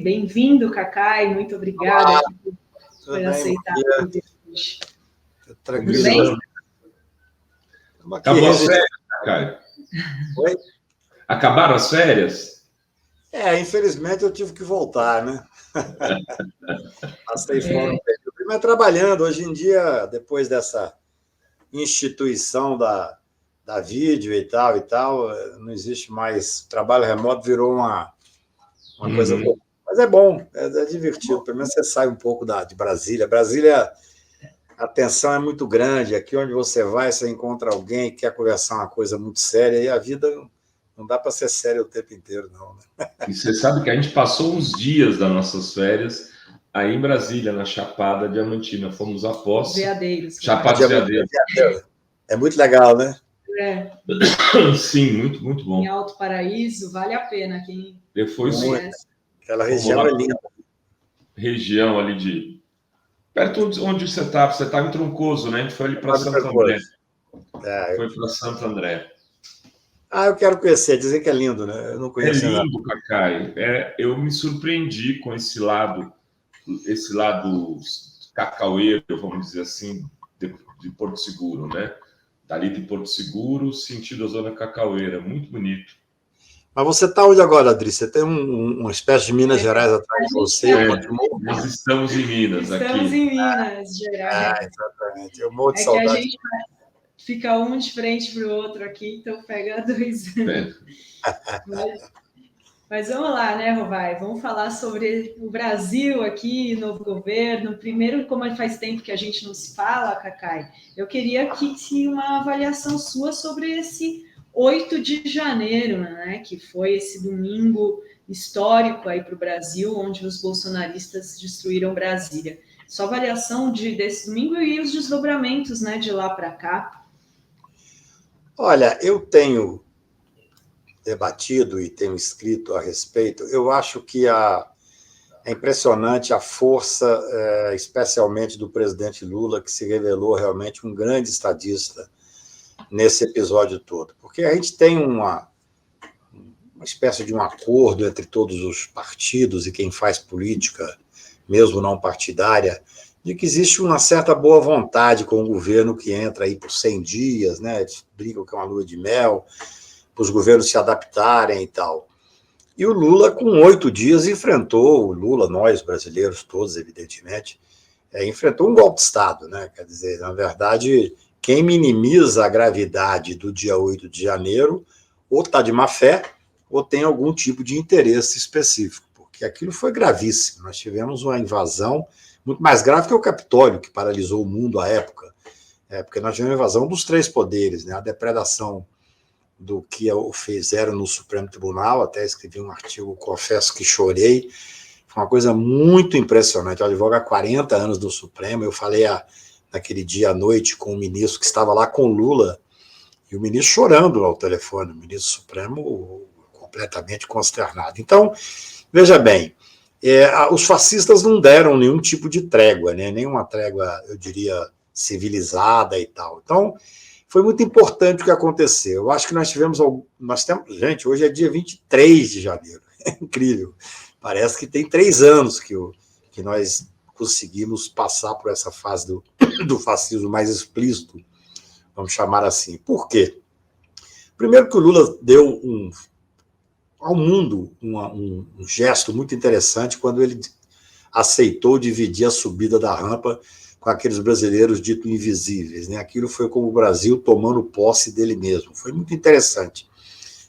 Bem-vindo, Cacai. Muito obrigada por aceitar o convite. Tranquilo. Tudo bem? Acabou as férias, Cacai? Oi? Acabaram as férias? Infelizmente eu tive que voltar, né? Passei fora um período. Mas trabalhando, hoje em dia, depois dessa instituição da vídeo e tal, não existe mais. O trabalho remoto virou uma coisa boa. Mas é bom, é divertido. Pelo menos você sai um pouco de Brasília. Brasília, a tensão é muito grande. Aqui onde você vai, você encontra alguém que quer conversar uma coisa muito séria e a vida não dá para ser séria o tempo inteiro, não. Né? E você sabe que a gente passou uns dias das nossas férias aí em Brasília, na Chapada Diamantina. Fomos a Poços. Veadeiros. Chapada dos Veadeiros. É muito legal, né? Sim, muito, muito bom. Em Alto Paraíso, vale a pena. Quem conhece. Aquela região é linda. Região ali de... Perto onde você está. Você está em Troncoso, né? A gente foi ali para Santo André. Foi para Santo André. Eu quero conhecer. Dizem que é lindo, né? Eu não conheço nada. É lindo, Cacai. Eu me surpreendi com esse lado cacaueiro, vamos dizer assim, de Porto Seguro, né? Dali de Porto Seguro, sentido a zona cacaueira. Muito bonito. Mas você está onde agora, Adri? Você tem uma espécie de Minas Gerais atrás de você? Nós estamos em Minas aqui. Estamos em Minas Gerais. Exatamente. Eu morro de saudade. Que a gente fica um de frente para o outro aqui, então pega dois. Mas vamos lá, né, Rovai? Vamos falar sobre o Brasil aqui, novo governo. Primeiro, como faz tempo que a gente não se fala, Cacai, eu queria que uma avaliação sua sobre esse 8 de janeiro, né, que foi esse domingo histórico aí para o Brasil, onde os bolsonaristas destruíram Brasília. Sua avaliação desse domingo e os desdobramentos, né, de lá para cá. Olha, eu tenho debatido e tenho escrito a respeito. Eu acho que é impressionante a força, especialmente do presidente Lula, que se revelou realmente um grande estadista nesse episódio todo. Porque a gente tem uma espécie de um acordo entre todos os partidos e quem faz política, mesmo não partidária, de que existe uma certa boa vontade com o governo que entra aí por 100 dias, né? Eles brigam que é uma lua de mel, para os governos se adaptarem e tal. E o Lula, com 8 dias, enfrentou, nós brasileiros todos, evidentemente, enfrentou um golpe de Estado, né? Quer dizer, na verdade, quem minimiza a gravidade do dia 8 de janeiro ou está de má fé ou tem algum tipo de interesse específico, porque aquilo foi gravíssimo. Nós tivemos uma invasão muito mais grave que o Capitólio, que paralisou o mundo à época, porque nós tivemos a invasão dos 3 poderes, né? A depredação do que fizeram no Supremo Tribunal, até escrevi um artigo, confesso que chorei, foi uma coisa muito impressionante. Eu advogo há 40 anos do Supremo, eu falei naquele dia à noite com o ministro que estava lá com o Lula, e o ministro chorando ao telefone, o ministro Supremo completamente consternado. Então, veja bem, os fascistas não deram nenhum tipo de trégua, né? Nenhuma trégua, eu diria, civilizada e tal. Então, foi muito importante o que aconteceu. Eu acho que nós temos, gente, hoje é dia 23 de janeiro, é incrível. Parece que tem 3 anos que nós conseguimos passar por essa fase do fascismo mais explícito, vamos chamar assim. Por quê? Primeiro que o Lula deu ao mundo um gesto muito interessante quando ele aceitou dividir a subida da rampa com aqueles brasileiros ditos invisíveis, né? Aquilo foi como o Brasil tomando posse dele mesmo. Foi muito interessante.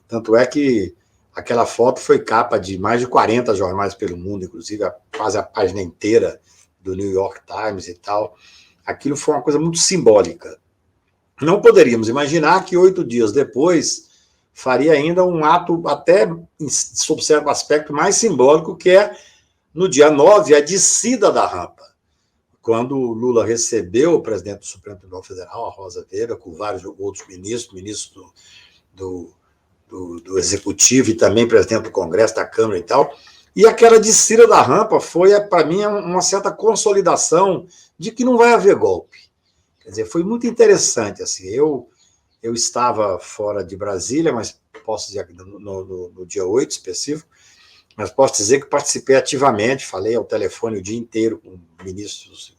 Tanto é que aquela foto foi capa de mais de 40 jornais pelo mundo, inclusive quase a página inteira do New York Times e tal. Aquilo foi uma coisa muito simbólica. Não poderíamos imaginar que 8 dias depois faria ainda um ato até, sob certo aspecto, mais simbólico, que é, no dia 9, a descida da rampa. Quando o Lula recebeu o presidente do Supremo Tribunal Federal, a Rosa Weber, com vários outros ministros do Executivo e também presidente do Congresso, da Câmara e tal, e aquela descida da rampa foi, para mim, uma certa consolidação de que não vai haver golpe. Quer dizer, foi muito interessante. Assim, eu estava fora de Brasília, mas posso dizer que no dia 8 específico, mas posso dizer que participei ativamente, falei ao telefone o dia inteiro com ministros,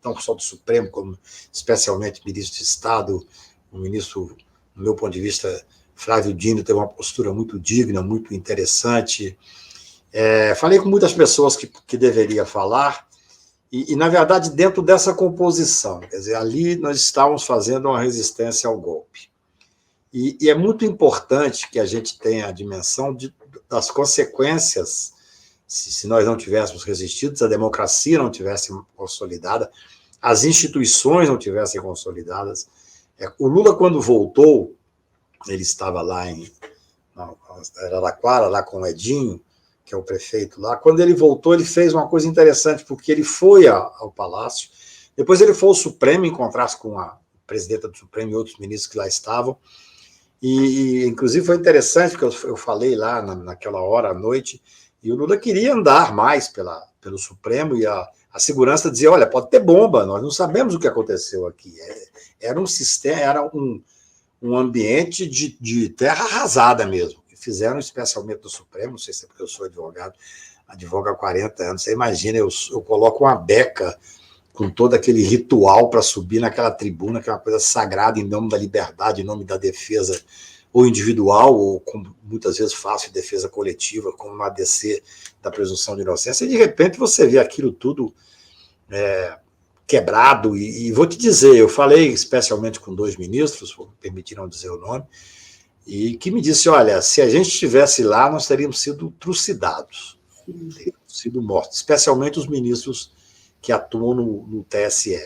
não só do Supremo, como especialmente ministro de Estado, o ministro, do meu ponto de vista, Flávio Dino, teve uma postura muito digna, muito interessante. Falei com muitas pessoas que deveria falar, e, na verdade, dentro dessa composição, quer dizer, ali nós estávamos fazendo uma resistência ao golpe. E é muito importante que a gente tenha a dimensão das consequências, se nós não tivéssemos resistido, se a democracia não tivesse consolidada, as instituições não tivessem consolidadas. O Lula, quando voltou, ele estava lá em Araraquara, lá com o Edinho, que é o prefeito lá. Quando ele voltou, ele fez uma coisa interessante, porque ele foi ao Palácio, depois ele foi ao Supremo, encontrar-se com a presidenta do Supremo e outros ministros que lá estavam, e inclusive foi interessante, porque eu falei lá naquela hora, à noite, e o Lula queria andar mais pelo Supremo, e a segurança dizia, olha, pode ter bomba, nós não sabemos o que aconteceu aqui. Era um sistema, era um ambiente de terra arrasada mesmo. Fizeram especialmente no Supremo, não sei se é porque eu sou advogo há 40 anos, você imagina, eu coloco uma beca com todo aquele ritual para subir naquela tribuna, que é uma coisa sagrada, em nome da liberdade, em nome da defesa ou individual, ou como muitas vezes faço defesa coletiva, como no ADC da presunção de inocência, e de repente você vê aquilo tudo quebrado, e vou te dizer, eu falei especialmente com 2 ministros, me permitiram dizer o nome, e que me disse, olha, se a gente estivesse lá, nós teríamos sido trucidados, teríamos sido mortos, especialmente os ministros que atuam no TSE.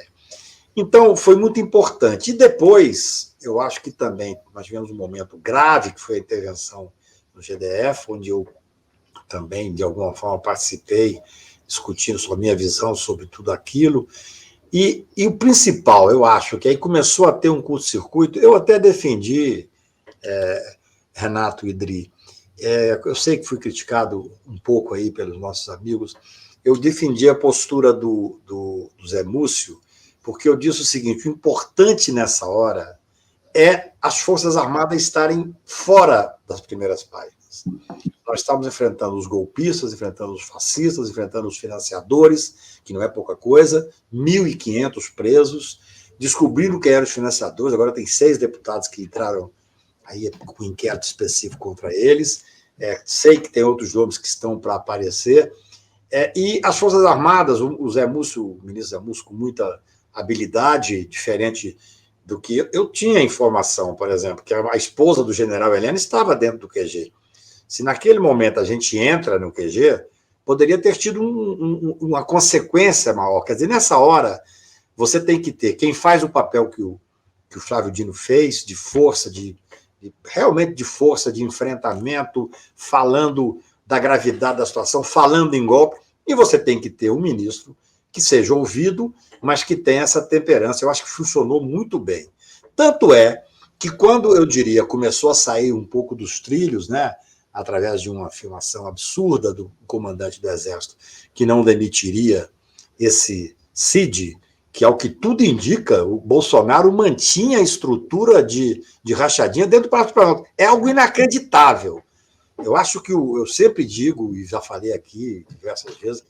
Então, foi muito importante. E depois, eu acho que também nós tivemos um momento grave, que foi a intervenção no GDF, onde eu também, de alguma forma, participei, discutindo sobre a minha visão sobre tudo aquilo. E o principal, eu acho, que aí começou a ter um curto-circuito, eu até defendi, Renato e Idri, eu sei que fui criticado um pouco aí pelos nossos amigos, eu defendi a postura do Zé Múcio, porque eu disse o seguinte, o importante nessa hora é as Forças Armadas estarem fora das primeiras páginas. Nós estamos enfrentando os golpistas, enfrentando os fascistas, enfrentando os financiadores, que não é pouca coisa, 1.500 presos, descobriram quem eram os financiadores, agora tem 6 deputados que entraram aí com um inquérito específico contra eles, sei que tem outros nomes que estão para aparecer, e as Forças Armadas, o Zé Múcio, o ministro Zé Múcio, com muita habilidade, diferente do que eu tinha informação, por exemplo, que a esposa do general Helena estava dentro do QG. Se naquele momento a gente entra no QG, poderia ter tido uma consequência maior. Quer dizer, nessa hora, você tem que ter quem faz o papel que o Flávio Dino fez, de força, realmente de força, de enfrentamento, falando da gravidade da situação, falando em golpe, e você tem que ter um ministro que seja ouvido, mas que tenha essa temperança. Eu acho que funcionou muito bem. Tanto é que quando, eu diria, começou a sair um pouco dos trilhos, né, através de uma afirmação absurda do comandante do Exército, que não demitiria esse CID, que, ao que tudo indica, o Bolsonaro mantinha a estrutura de rachadinha dentro do Palácio do Planalto. É algo inacreditável. Eu acho que, eu sempre digo, e já falei aqui diversas vezes,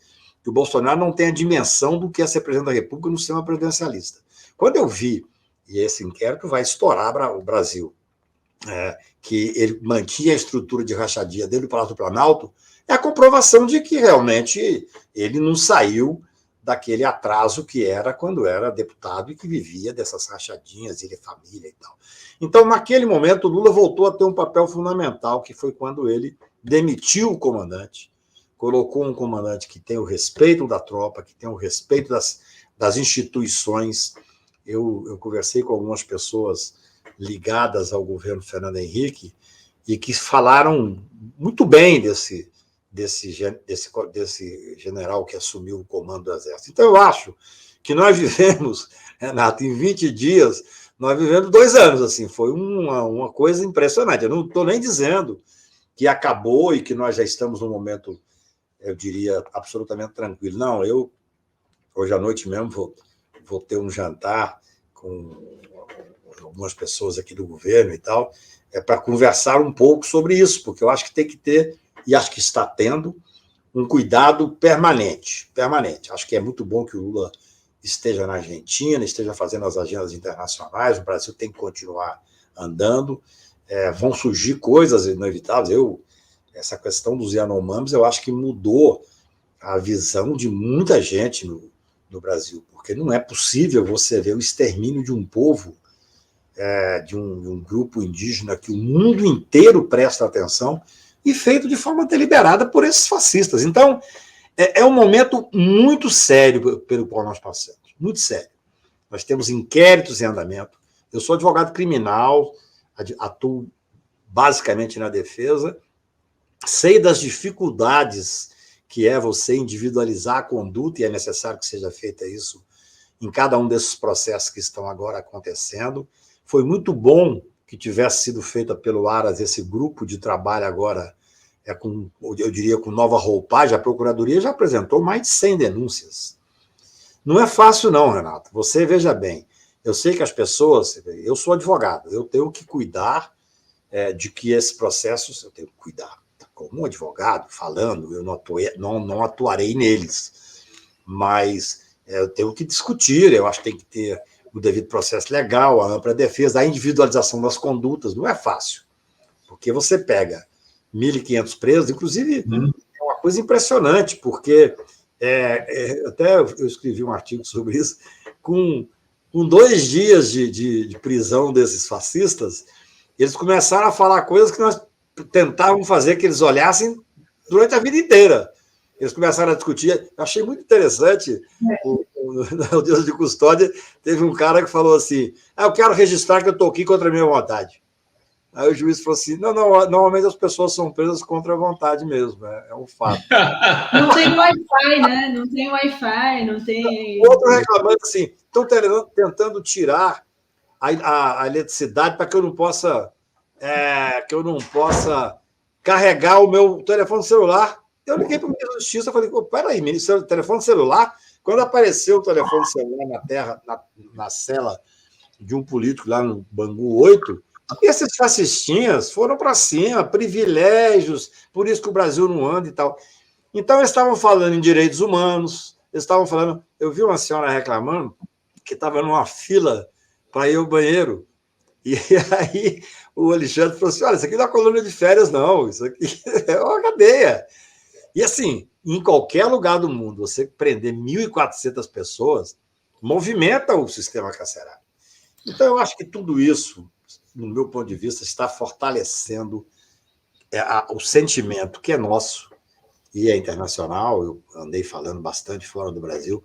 que o Bolsonaro não tem a dimensão do que é ser presidente da República no sistema presidencialista. Quando eu vi, e esse inquérito vai estourar o Brasil, que ele mantinha a estrutura de rachadinha dentro do Palácio do Planalto, é a comprovação de que realmente ele não saiu daquele atraso que era quando era deputado e que vivia dessas rachadinhas, ele é família e tal. Então, naquele momento, o Lula voltou a ter um papel fundamental, que foi quando ele demitiu o comandante, colocou um comandante que tem o respeito da tropa, que tem o respeito das instituições. Eu conversei com algumas pessoas ligadas ao governo Fernando Henrique e que falaram muito bem desse general que assumiu o comando do Exército. Então, eu acho que nós vivemos, Renato, em 20 dias, nós vivemos 2 anos, assim, foi uma coisa impressionante. Eu não estou nem dizendo que acabou e que nós já estamos num momento, eu diria, absolutamente tranquilo. Não, hoje à noite mesmo, vou ter um jantar com algumas pessoas aqui do governo e tal, para conversar um pouco sobre isso, porque eu acho que tem que ter e acho que está tendo, um cuidado permanente. Acho que é muito bom que o Lula esteja na Argentina, esteja fazendo as agendas internacionais, o Brasil tem que continuar andando, vão surgir coisas inevitáveis. Essa questão dos Yanomamis, eu acho que mudou a visão de muita gente no Brasil, porque não é possível você ver o extermínio de um povo, de um grupo indígena que o mundo inteiro presta atenção, e feito de forma deliberada por esses fascistas. Então, é um momento muito sério pelo qual nós passamos, muito sério. Nós temos inquéritos em andamento. Eu sou advogado criminal, atuo basicamente na defesa, sei das dificuldades que é você individualizar a conduta, e é necessário que seja feita isso em cada um desses processos que estão agora acontecendo. Foi muito bom que tivesse sido feita pelo Aras esse grupo de trabalho agora, eu diria, com nova roupagem. A Procuradoria já apresentou mais de 100 denúncias. Não é fácil não, Renato. Você veja bem, eu sei que as pessoas... Eu sou advogado, eu tenho que cuidar de que esses processos... Eu tenho que cuidar. Como advogado, falando, eu não atuarei neles. Mas eu tenho que discutir, eu acho que tem que ter o devido processo legal, a ampla defesa, a individualização das condutas. Não é fácil, porque você pega 1.500 presos, inclusive é uma coisa impressionante, porque até eu escrevi um artigo sobre isso, com 2 dias de prisão desses fascistas, eles começaram a falar coisas que nós tentávamos fazer que eles olhassem durante a vida inteira. Eles começaram a discutir. Eu achei muito interessante, no dia de custódia, teve um cara que falou assim: eu quero registrar que eu estou aqui contra a minha vontade. Aí o juiz falou assim: não, normalmente as pessoas são presas contra a vontade mesmo, é um fato. Não tem Wi-Fi, né? Não tem Wi-Fi, não tem... Outro reclamando assim, estão tentando tirar a eletricidade para que eu não possa carregar o meu telefone celular. Eu liguei para o ministro da Justiça e falei: peraí, ministro, telefone celular? Quando apareceu o telefone celular na cela de um político lá no Bangu 8, esses fascistinhas foram para cima, privilégios, por isso que o Brasil não anda e tal. Então, eles estavam falando em direitos humanos, eles estavam falando... Eu vi uma senhora reclamando que estava numa fila para ir ao banheiro, e aí o Alexandre falou assim: olha, isso aqui não é colônia de férias, não, isso aqui é uma cadeia. E assim, em qualquer lugar do mundo, você prender 1.400 pessoas movimenta o sistema carcerário. Então, eu acho que tudo isso, no meu ponto de vista, está fortalecendo o sentimento que é nosso e é internacional. Eu andei falando bastante fora do Brasil,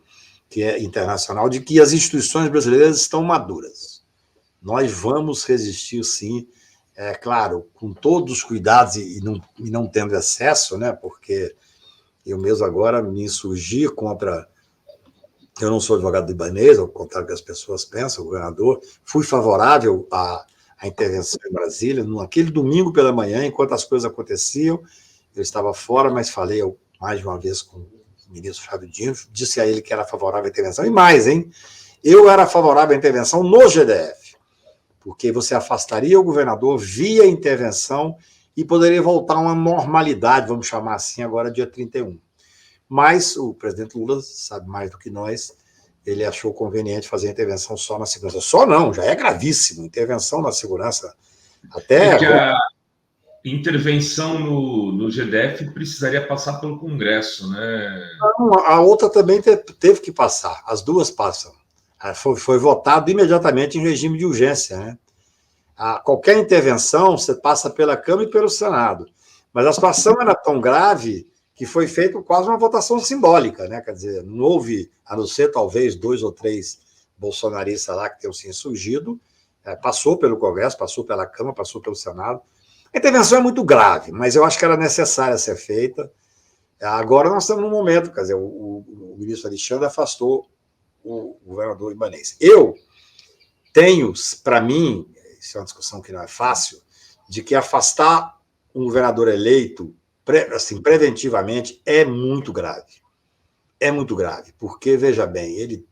que é internacional, de que as instituições brasileiras estão maduras. Nós vamos resistir, sim, claro, com todos os cuidados e não tendo excesso, né? Porque eu mesmo agora me insurgi contra... Eu não sou advogado do Ibanez, ao contrário do que as pessoas pensam, o governador. Fui favorável à intervenção em Brasília, naquele domingo pela manhã, enquanto as coisas aconteciam. Eu estava fora, mas falei mais de uma vez com o ministro Flávio Dino, disse a ele que era favorável à intervenção. E mais, hein? Eu era favorável à intervenção no GDF, porque você afastaria o governador via intervenção e poderia voltar a uma normalidade, vamos chamar assim, agora dia 31. Mas o presidente Lula sabe mais do que nós, ele achou conveniente fazer a intervenção só na segurança. Só não, já é gravíssimo, intervenção na segurança. Até que a intervenção no GDF precisaria passar pelo Congresso, né? Não, a outra também teve que passar, as duas passam. Foi votado imediatamente em regime de urgência, né? Qualquer intervenção, você passa pela Câmara e pelo Senado. Mas a situação era tão grave que foi feita quase uma votação simbólica, né? Quer dizer, não houve, a não ser talvez 2 ou 3 bolsonaristas lá que tenham se insurgido, passou pelo Congresso, passou pela Câmara, passou pelo Senado. A intervenção é muito grave, mas eu acho que era necessária ser feita. Agora nós estamos num momento, quer dizer, o ministro Alexandre afastou o governador Ibanez. Eu tenho, para mim, isso é uma discussão que não é fácil, de que afastar um governador eleito, assim, preventivamente, é muito grave. É muito grave, porque, veja bem,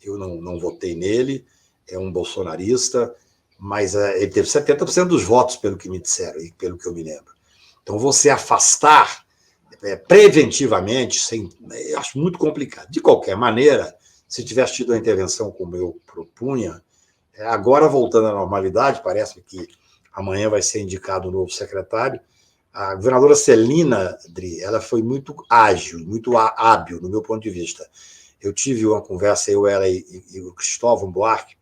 eu não votei nele, é um bolsonarista, mas ele teve 70% dos votos, pelo que me disseram e pelo que eu me lembro. Então, você afastar preventivamente, eu acho muito complicado. De qualquer maneira, se tivesse tido a intervenção como eu propunha, agora voltando à normalidade, parece que amanhã vai ser indicado um novo secretário, a governadora Celina, Dri, ela foi muito ágil, muito hábil, no meu ponto de vista. Eu tive uma conversa, ela e o Cristóvão Buarque,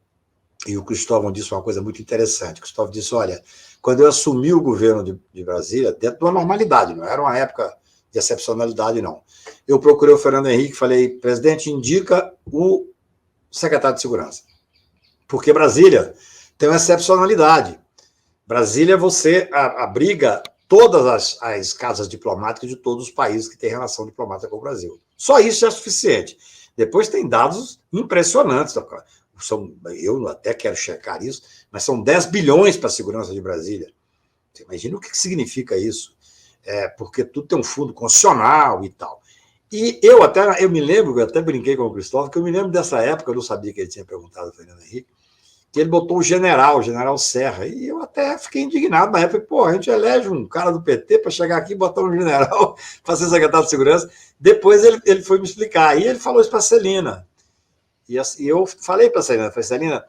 e o Cristóvão disse uma coisa muito interessante. O Cristóvão disse, olha, quando eu assumi o governo de Brasília, dentro de uma normalidade, não era uma época de excepcionalidade, não. Eu procurei o Fernando Henrique e falei, presidente, indica o secretário de Segurança. Porque Brasília tem uma excepcionalidade. Brasília, você abriga todas as casas diplomáticas de todos os países que têm relação diplomática com o Brasil. Só isso é suficiente. Depois tem dados impressionantes. Eu até quero checar isso, mas são 10 bilhões para a segurança de Brasília. Você imagina o que significa isso? Porque tudo tem um fundo constitucional e tal. E eu me lembro, eu até brinquei com o Cristóvão, que eu me lembro dessa época, eu não sabia que ele tinha perguntado ao Fernando Henrique, que ele botou o general Serra, e eu até fiquei indignado na época, a gente elege um cara do PT para chegar aqui e botar um general para ser secretário de Segurança. Depois ele foi me explicar, e ele falou isso para a Celina. E eu falei para a Celina, Celina,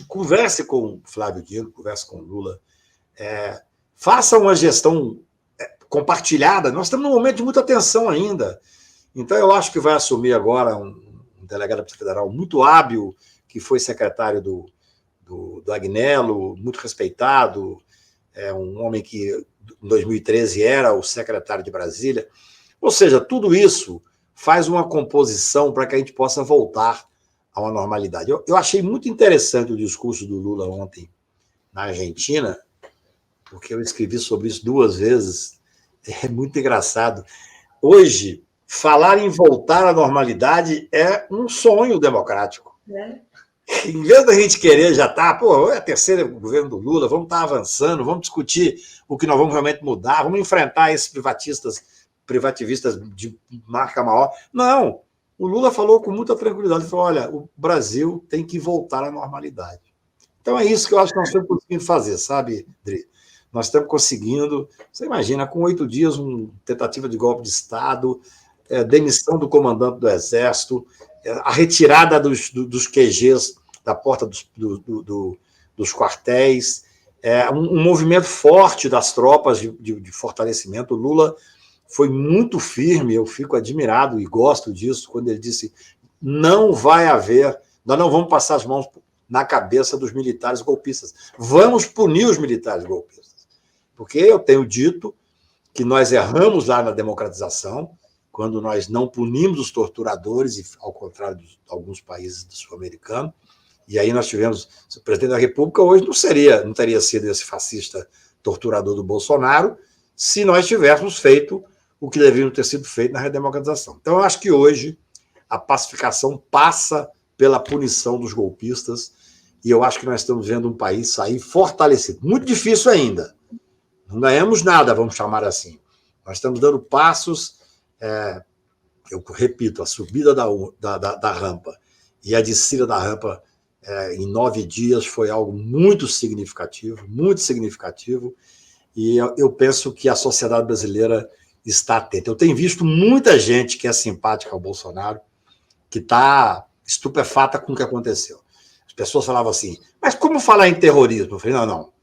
converse com o Flávio Dino, converse com o Lula, faça uma gestão compartilhada. Nós estamos num momento de muita tensão ainda. Então, eu acho que vai assumir agora um delegado da Polícia Federal muito hábil, que foi secretário do Agnello, muito respeitado, um homem que, em 2013, era o secretário de Brasília. Ou seja, tudo isso faz uma composição para que a gente possa voltar a uma normalidade. Eu achei muito interessante o discurso do Lula ontem na Argentina, porque eu escrevi sobre isso 2 vezes. É muito engraçado. Hoje, falar em voltar à normalidade é um sonho democrático. Em vez da gente querer já estar, é a terceira governo do Lula, vamos estar avançando, vamos discutir o que nós vamos realmente mudar, vamos enfrentar esses privativistas de marca maior. Não, o Lula falou com muita tranquilidade, falou, olha, o Brasil tem que voltar à normalidade. Então é isso que eu acho que nós estamos conseguindo fazer, sabe, Dri? Nós estamos conseguindo, você imagina, com 8 dias, uma tentativa de golpe de Estado, demissão do comandante do Exército, a retirada dos QGs da porta dos quartéis, um movimento forte das tropas de fortalecimento. O Lula foi muito firme, eu fico admirado e gosto disso, quando ele disse, não vai haver, nós não vamos passar as mãos na cabeça dos militares golpistas, vamos punir os militares golpistas. Porque eu tenho dito que nós erramos lá na democratização, quando nós não punimos os torturadores, e ao contrário de alguns países sul-americanos, e aí nós tivemos, o presidente da República hoje não teria sido esse fascista torturador do Bolsonaro, se nós tivéssemos feito o que deveria ter sido feito na redemocratização. Então, eu acho que hoje a pacificação passa pela punição dos golpistas, e eu acho que nós estamos vendo um país sair fortalecido. Muito difícil ainda. Não ganhamos nada, vamos chamar assim. Nós estamos dando passos, eu repito, a subida da rampa e a descida da rampa em 9 dias foi algo muito significativo, e eu penso que a sociedade brasileira está atenta. Eu tenho visto muita gente que é simpática ao Bolsonaro, que está estupefata com o que aconteceu. As pessoas falavam assim, mas como falar em terrorismo? Eu falei, não.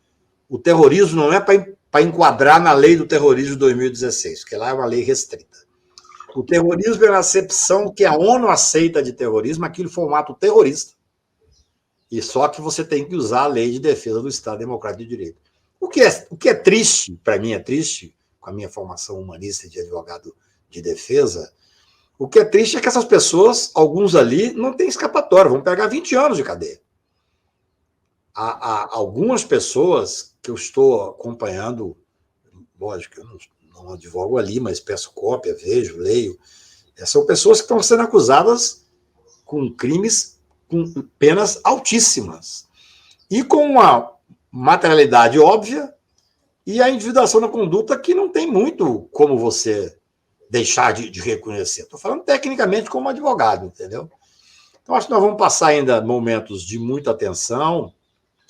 O terrorismo não é para enquadrar na lei do terrorismo de 2016, porque lá é uma lei restrita. O terrorismo é uma acepção que a ONU aceita de terrorismo, aquilo foi um ato terrorista. E só que você tem que usar a lei de defesa do Estado Democrático de Direito. O que é triste, para mim é triste, com a minha formação humanista de advogado de defesa, o que é triste é que essas pessoas, alguns ali, não têm escapatória, vão pegar 20 anos de cadeia. Há algumas pessoas que eu estou acompanhando, lógico, eu não advogo ali, mas peço cópia, vejo, leio, são pessoas que estão sendo acusadas com crimes com penas altíssimas e com uma materialidade óbvia e a individuação da conduta que não tem muito como você deixar de reconhecer. Estou falando tecnicamente como advogado, entendeu? Então, acho que nós vamos passar ainda momentos de muita tensão.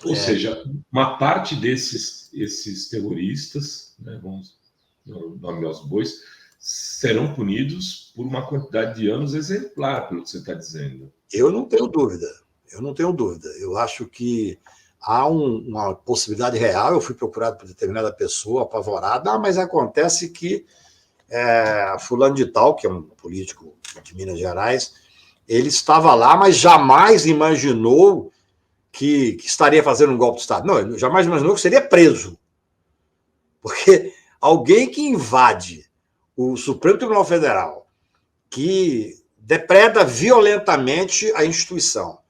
Ou seja, uma parte esses terroristas né, vamos nome aos bois, serão punidos por uma quantidade de anos exemplar, pelo que você está dizendo. Eu não tenho dúvida. Eu acho que há uma possibilidade real. Eu fui procurado por determinada pessoa, apavorada, mas acontece que fulano de tal, que é um político de Minas Gerais, ele estava lá, mas jamais imaginou que estaria fazendo um golpe de Estado. Não, ele jamais imaginou que seria preso. Porque alguém que invade o Supremo Tribunal Federal, que depreda violentamente a instituição,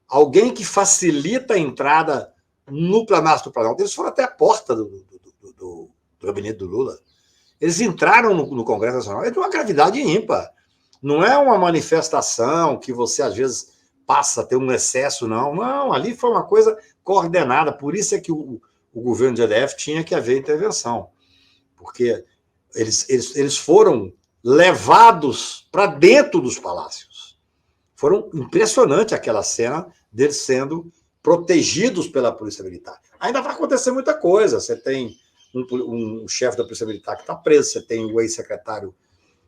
alguém que facilita a entrada no Planalto do Planalto, eles foram até a porta do gabinete do Lula. Eles entraram no Congresso Nacional. É de uma gravidade ímpar. Não é uma manifestação que você, às vezes, passa a ter um excesso, não. Não, ali foi uma coisa coordenada. Por isso é que o governo de EDF tinha que haver intervenção. Porque eles foram levados para dentro dos palácios. Foram impressionante aquela cena deles sendo protegidos pela Polícia Militar. Ainda vai acontecer muita coisa. Você tem um chefe da Polícia Militar que está preso, você tem o ex-secretário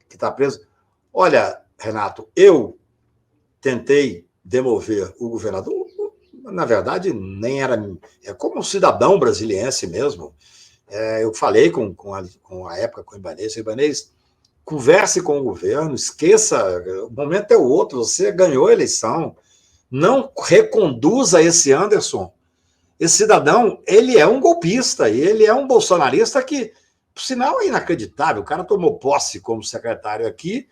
que está preso. Olha, Renato, eu tentei demover o governador, na verdade, nem era... É como um cidadão brasiliense mesmo. Eu falei com a época com o Ibanez, converse com o governo, esqueça, o momento é o outro, você ganhou a eleição, não reconduza esse Anderson. Esse cidadão, ele é um golpista, e ele é um bolsonarista que, por sinal, é inacreditável. O cara tomou posse como secretário aqui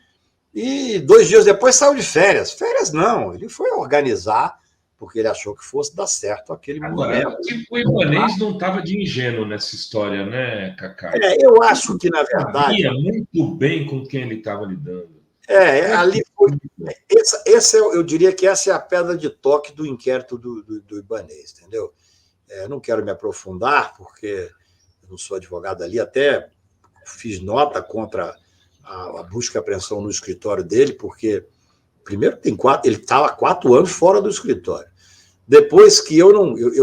e 2 dias depois saiu de férias. Férias não, ele foi organizar, porque ele achou que fosse dar certo aquele momento. O Ibanez não estava de ingênuo nessa história, né, Cacá? Eu acho que, na verdade... Sabia muito bem com quem ele estava lidando. Ali foi... eu diria que essa é a pedra de toque do inquérito do Ibanez, entendeu? Não quero me aprofundar, porque eu não sou advogado ali, até fiz nota contra a busca e apreensão no escritório dele, porque, primeiro, ele estava há 4 anos fora do escritório. Depois que eu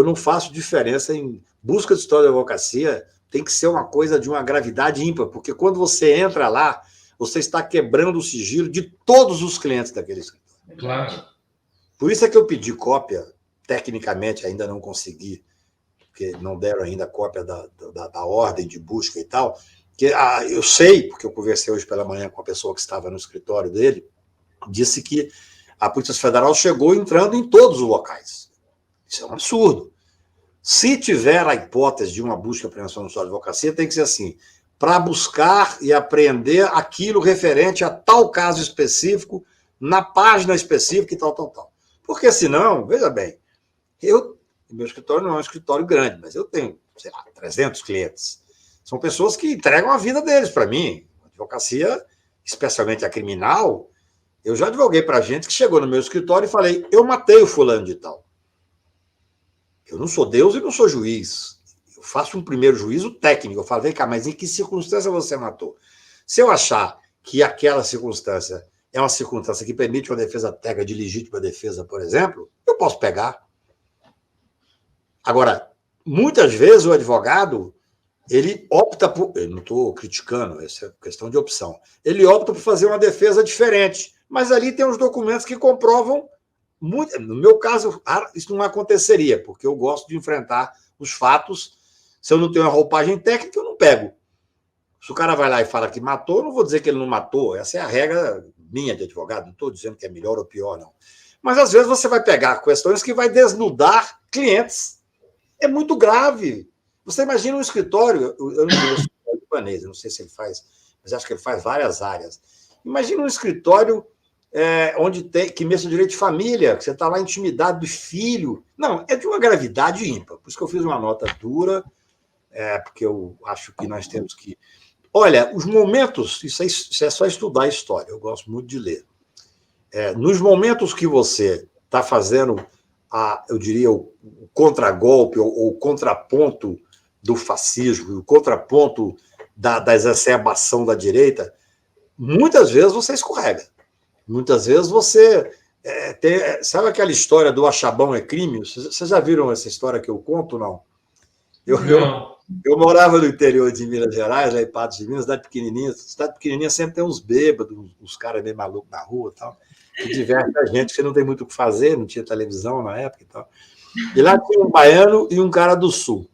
não faço diferença em busca de história da advocacia, tem que ser uma coisa de uma gravidade ímpar, porque quando você entra lá, você está quebrando o sigilo de todos os clientes daquele escritório. Claro. Por isso é que eu pedi cópia, tecnicamente ainda não consegui, porque não deram ainda cópia da ordem de busca e tal, que eu sei, porque eu conversei hoje pela manhã com a pessoa que estava no escritório dele, disse que a Polícia Federal chegou entrando em todos os locais. Isso é um absurdo. Se tiver a hipótese de uma busca e apreensão na sua advocacia, tem que ser assim, para buscar e apreender aquilo referente a tal caso específico, na página específica e tal. Porque senão, veja bem, meu escritório não é um escritório grande, mas eu tenho, sei lá, 300 clientes. São pessoas que entregam a vida deles para mim. A advocacia, especialmente a criminal, eu já advoguei para gente que chegou no meu escritório e falei, eu matei o fulano de tal. Eu não sou Deus e não sou juiz. Eu faço um primeiro juízo técnico. Eu falo, vem cá, mas em que circunstância você matou? Se eu achar que aquela circunstância é uma circunstância que permite uma defesa técnica de legítima defesa, por exemplo, eu posso pegar. Agora, muitas vezes o advogado, ele opta por... Eu não estou criticando, essa é questão de opção. Ele opta por fazer uma defesa diferente, mas ali tem os documentos que comprovam... Muito, no meu caso, isso não aconteceria, porque eu gosto de enfrentar os fatos. Se eu não tenho uma roupagem técnica, eu não pego. Se o cara vai lá e fala que matou, eu não vou dizer que ele não matou. Essa é a regra minha de advogado. Não estou dizendo que é melhor ou pior, não. Mas, às vezes, você vai pegar questões que vai desnudar clientes. É muito grave. Você imagina um escritório... Eu não conheço o Ibanez, não sei se ele faz, mas acho que ele faz várias áreas. Imagina um escritório... onde tem que mexe direito de família, que você está lá, intimidade do filho. Não, é de uma gravidade ímpar. Por isso que eu fiz uma nota dura, porque eu acho que nós temos que... Olha, os momentos, isso é só estudar a história, eu gosto muito de ler. Nos momentos que você está fazendo, eu diria, o contragolpe, ou o contraponto do fascismo, o contraponto da exacerbação da direita, muitas vezes você escorrega. Muitas vezes você tem... Sabe aquela história do achabão é crime? Vocês já viram essa história que eu conto, não? Não. Eu morava no interior de Minas Gerais, lá em Patos de Minas, cidade pequenininha sempre tem uns bêbados, uns caras meio malucos na rua e tal, que diverte a gente, que não tem muito o que fazer, não tinha televisão na época e tal. E lá tinha um baiano e um cara do sul.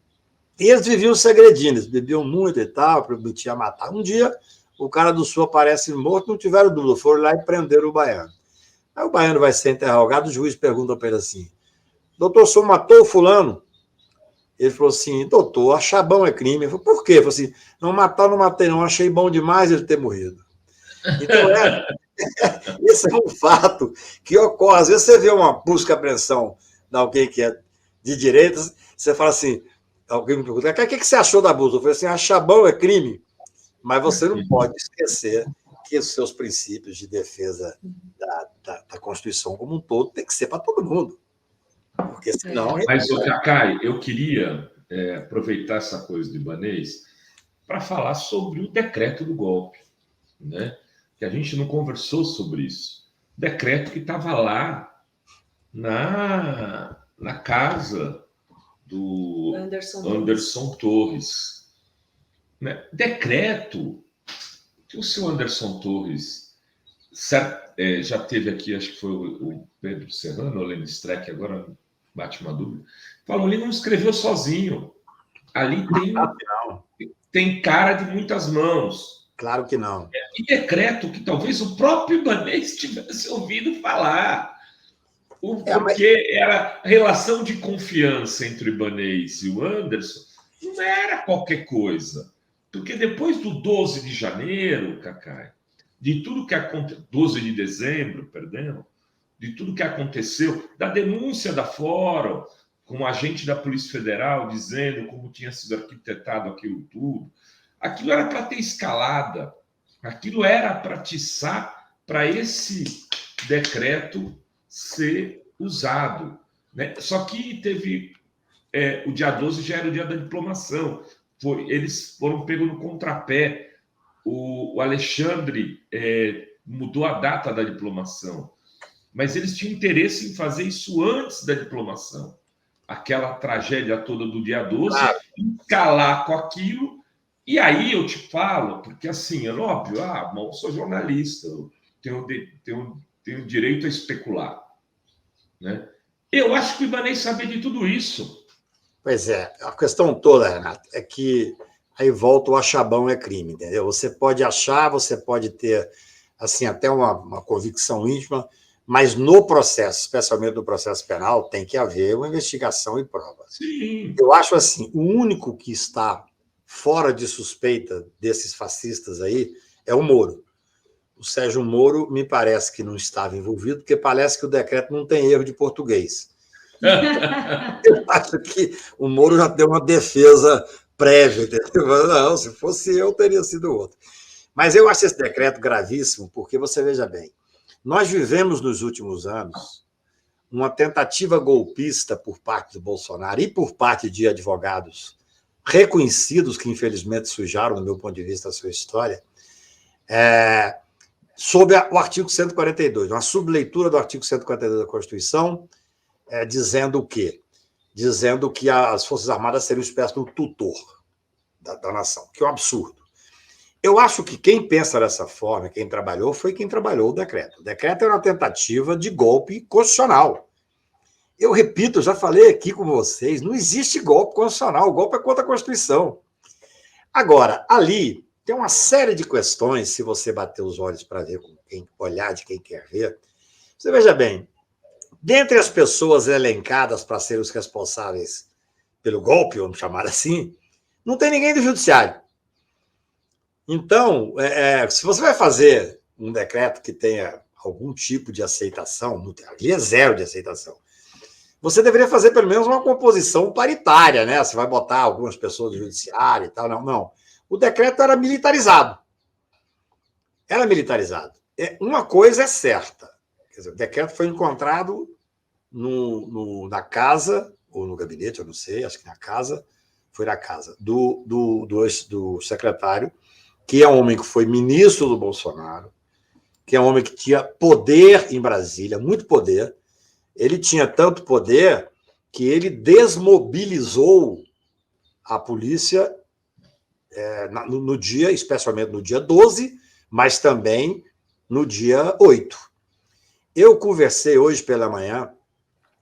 E eles viviam segredinho, eles bebiam muito e tal, prometiam matar. Um dia, o cara do sul aparece morto, não tiveram dúvida, foram lá e prenderam o baiano. Aí o baiano vai ser interrogado, o juiz pergunta para ele assim, doutor, o senhor matou o fulano? Ele falou assim, doutor, achar bom é crime. Ele falou, por quê? Ele falou assim, não matar, não matei, não. Achei bom demais ele ter morrido. Então, esse é um fato que ocorre. Às vezes você vê uma busca e apreensão de alguém que é de direita, você fala assim, alguém me pergunta, o que você achou da busca? Eu falei assim, achar bom é crime. Mas você não pode esquecer que os seus princípios de defesa da Constituição como um todo tem que ser para todo mundo. Porque senão... Mas, Cacai, eu queria aproveitar essa coisa do Ibanez para falar sobre o decreto do golpe, né? Que a gente não conversou sobre isso. Decreto que estava lá na casa do Anderson Torres. Né? Decreto que o seu Anderson Torres já teve aqui, acho que foi o Pedro Serrano, ou Lênin Streck, agora bate uma dúvida, falou, ele não escreveu sozinho. Ali tem cara de muitas mãos. Claro que não. E decreto que talvez o próprio Ibanez tivesse ouvido falar. Porque era relação de confiança entre o Ibanez e o Anderson, não era qualquer coisa. Porque depois do 12 de janeiro, Cacai, de tudo que aconteceu, 12 de dezembro, perdão, de tudo que aconteceu, da denúncia da Fórum, com o agente da Polícia Federal dizendo como tinha sido arquitetado aquilo tudo, aquilo era para ter escalada, aquilo era para atiçar para esse decreto ser usado. Né? Só que teve... o dia 12 já era o dia da diplomação. Eles foram pegos no contrapé. O Alexandre mudou a data da diplomação. Mas eles tinham interesse em fazer isso antes da diplomação. Aquela tragédia toda do dia 12, escalar com aquilo. E aí eu te falo, porque assim, é óbvio, eu sou jornalista, eu tenho direito a especular. Né? Eu acho que o Ibanez sabia de tudo isso. Pois é, a questão toda, Renato, é que aí volta o achabão é crime, entendeu? Você pode achar, você pode ter assim, até uma convicção íntima, mas no processo, especialmente no processo penal, tem que haver uma investigação e prova. Sim. Eu acho assim, o único que está fora de suspeita desses fascistas aí é o Moro. O Sérgio Moro me parece que não estava envolvido, porque parece que o decreto não tem erro de português. Eu acho que o Moro já deu uma defesa prévia. Entendeu? Não, se fosse eu, teria sido outro. Mas eu acho esse decreto gravíssimo, porque você veja bem, nós vivemos nos últimos anos uma tentativa golpista por parte do Bolsonaro e por parte de advogados reconhecidos, que infelizmente sujaram, do meu ponto de vista, a sua história, sobre o artigo 142, uma subleitura do artigo 142 da Constituição, dizendo o quê? Dizendo que as Forças Armadas seriam uma espécie de tutor da nação, que é um absurdo. Eu acho que quem pensa dessa forma, quem trabalhou, foi quem trabalhou o decreto. O decreto era uma tentativa de golpe constitucional. Eu repito, eu já falei aqui com vocês, não existe golpe constitucional, o golpe é contra a Constituição. Agora, ali tem uma série de questões, se você bater os olhos para ver, com quem olhar de quem quer ver. Você veja bem, dentre as pessoas elencadas para serem os responsáveis pelo golpe, vamos chamar assim, não tem ninguém do judiciário. Então, se você vai fazer um decreto que tenha algum tipo de aceitação, ali é zero de aceitação, você deveria fazer pelo menos uma composição paritária, né? Você vai botar algumas pessoas do judiciário e tal. Não. O decreto era militarizado. Era militarizado. Uma coisa é certa. Quer dizer, o decreto foi encontrado na casa, ou no gabinete, eu não sei, acho que na casa, foi na casa do secretário, que é um homem que foi ministro do Bolsonaro, que é um homem que tinha poder em Brasília, muito poder. Ele tinha tanto poder que ele desmobilizou a polícia, no dia, especialmente no dia 12, mas também no dia 8. Eu conversei hoje pela manhã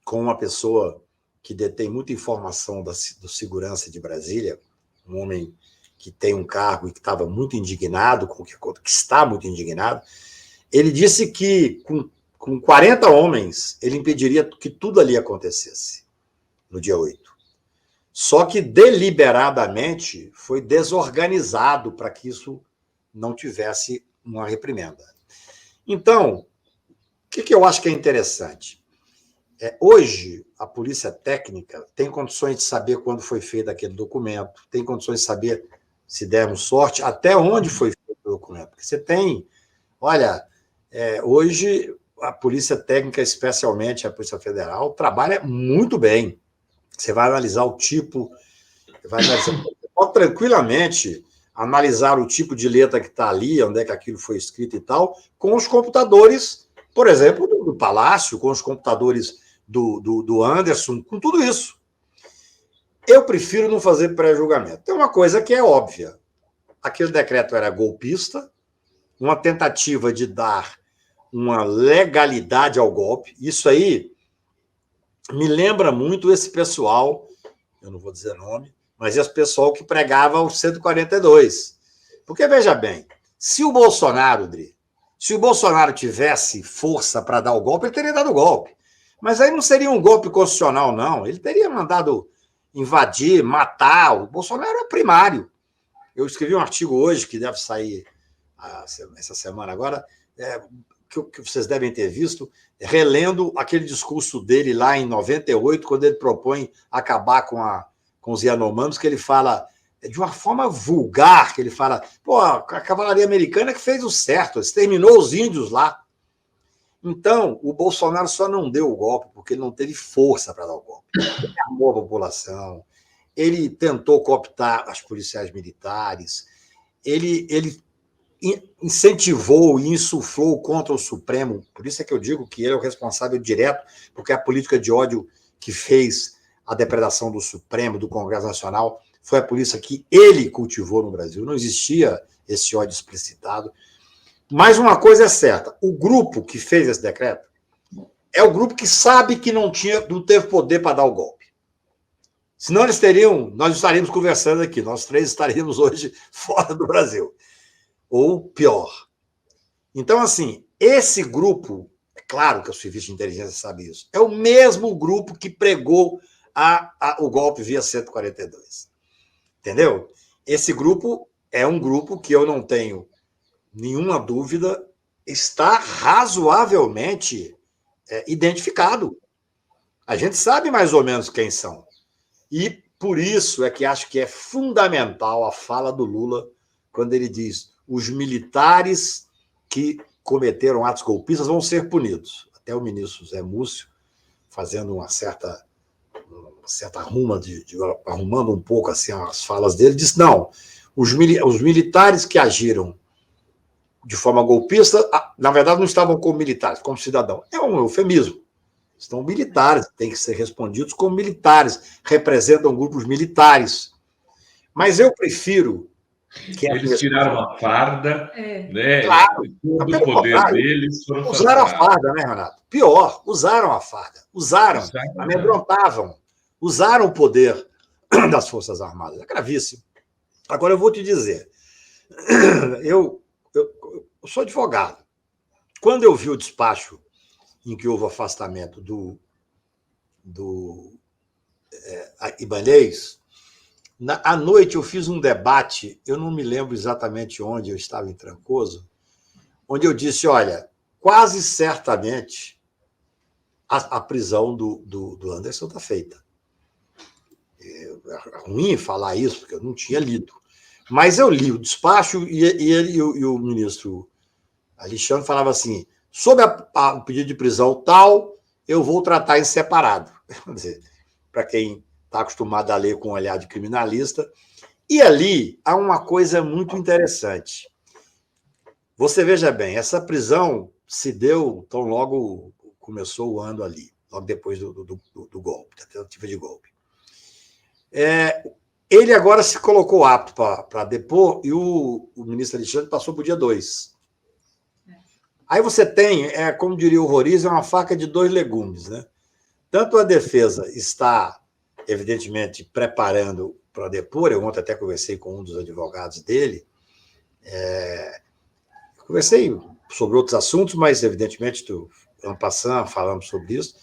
com uma pessoa que detém muita informação do segurança de Brasília, um homem que tem um cargo e que estava muito indignado com o que está muito indignado. Ele disse que com 40 homens ele impediria que tudo ali acontecesse no dia 8. Só que deliberadamente foi desorganizado para que isso não tivesse uma reprimenda. Então, o que eu acho que é interessante? Hoje, a polícia técnica tem condições de saber quando foi feito aquele documento, tem condições de saber, se dermos sorte, até onde foi feito o documento. Porque você tem, olha, hoje a polícia técnica, especialmente a Polícia Federal, trabalha muito bem. Você vai analisar o tipo, pode tranquilamente analisar o tipo de letra que está ali, onde é que aquilo foi escrito e tal, com os computadores, por exemplo, do Palácio, com os computadores do Anderson, com tudo isso. Eu prefiro não fazer pré-julgamento. Tem uma coisa que é óbvia. Aquele decreto era golpista, uma tentativa de dar uma legalidade ao golpe. Isso aí me lembra muito esse pessoal, eu não vou dizer nome, mas esse pessoal que pregava o 142. Porque, veja bem, se o Bolsonaro tivesse força para dar o golpe, ele teria dado o golpe. Mas aí não seria um golpe constitucional, não. Ele teria mandado invadir, matar. O Bolsonaro é primário. Eu escrevi um artigo hoje, que deve sair essa semana agora, que vocês devem ter visto, relendo aquele discurso dele lá em 98, quando ele propõe acabar com os Yanomamis, que ele fala de uma forma vulgar, que ele fala, a cavalaria americana que fez o certo, exterminou os índios lá. Então, o Bolsonaro só não deu o golpe porque ele não teve força para dar o golpe. Ele armou a população, ele tentou cooptar as policiais militares, ele incentivou e insuflou contra o Supremo. Por isso é que eu digo que ele é o responsável direto, porque a política de ódio que fez a depredação do Supremo, do Congresso Nacional, foi a polícia que ele cultivou no Brasil. Não existia esse ódio explicitado. Mas uma coisa é certa, o grupo que fez esse decreto é o grupo que sabe que não teve poder para dar o golpe. Senão nós estaríamos conversando aqui, nós três estaríamos hoje fora do Brasil. Ou pior. Então, assim, esse grupo, é claro que o Serviço de Inteligência sabe isso, é o mesmo grupo que pregou o golpe via 142. Entendeu? Esse grupo é um grupo que eu não tenho nenhuma dúvida, está razoavelmente identificado. A gente sabe mais ou menos quem são. E por isso é que acho que é fundamental a fala do Lula quando ele diz: os militares que cometeram atos golpistas vão ser punidos. Até o ministro Zé Múcio, fazendo uma certa arrumando um pouco assim as falas dele, disse: não, os militares que agiram de forma golpista, na verdade, não estavam como militares, como cidadão. É um eufemismo. Estão militares, têm que ser respondidos como militares, representam grupos militares. Mas eu prefiro que eles tiraram a farda, né? Claro, todo o poder deles foram usaram a farda, né, Renato? Pior, usaram a farda, amedrontavam, usaram o poder das Forças Armadas. É gravíssimo. Agora eu vou te dizer, eu sou advogado. Quando eu vi o despacho em que houve o afastamento do Ibanez, à noite eu fiz um debate, eu não me lembro exatamente onde, eu estava em Trancoso, onde eu disse: olha, quase certamente a prisão do Anderson está feita. É ruim falar isso, porque eu não tinha lido. Mas eu li o despacho e o ministro Alexandre falava assim: sob o pedido de prisão tal, eu vou tratar em separado. Quer dizer, para quem está acostumado a ler com um olhar de criminalista. E ali há uma coisa muito interessante. Você veja bem, essa prisão se deu tão logo começou o ano ali, logo depois do golpe, da tentativa de golpe. Ele agora se colocou apto para depor e o ministro Alexandre passou para o dia 2. Aí você tem, como diria o Roriz, é uma faca de dois legumes, né? Tanto a defesa está, evidentemente, preparando para depor, eu ontem até conversei com um dos advogados dele, conversei sobre outros assuntos, mas, evidentemente, ano passado falamos sobre isso,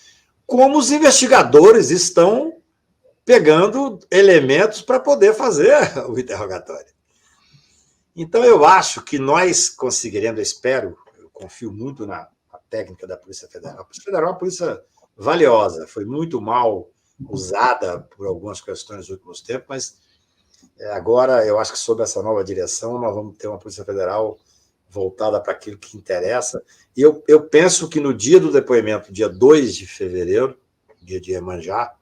como os investigadores estão pegando elementos para poder fazer o interrogatório. Então, eu acho que nós conseguiremos, eu confio muito na técnica da Polícia Federal. A Polícia Federal é uma polícia valiosa, foi muito mal usada por algumas questões nos últimos tempos, mas agora eu acho que sob essa nova direção nós vamos ter uma Polícia Federal voltada para aquilo que interessa. E eu penso que no dia do depoimento, dia 2 de fevereiro, dia de Iemanjá,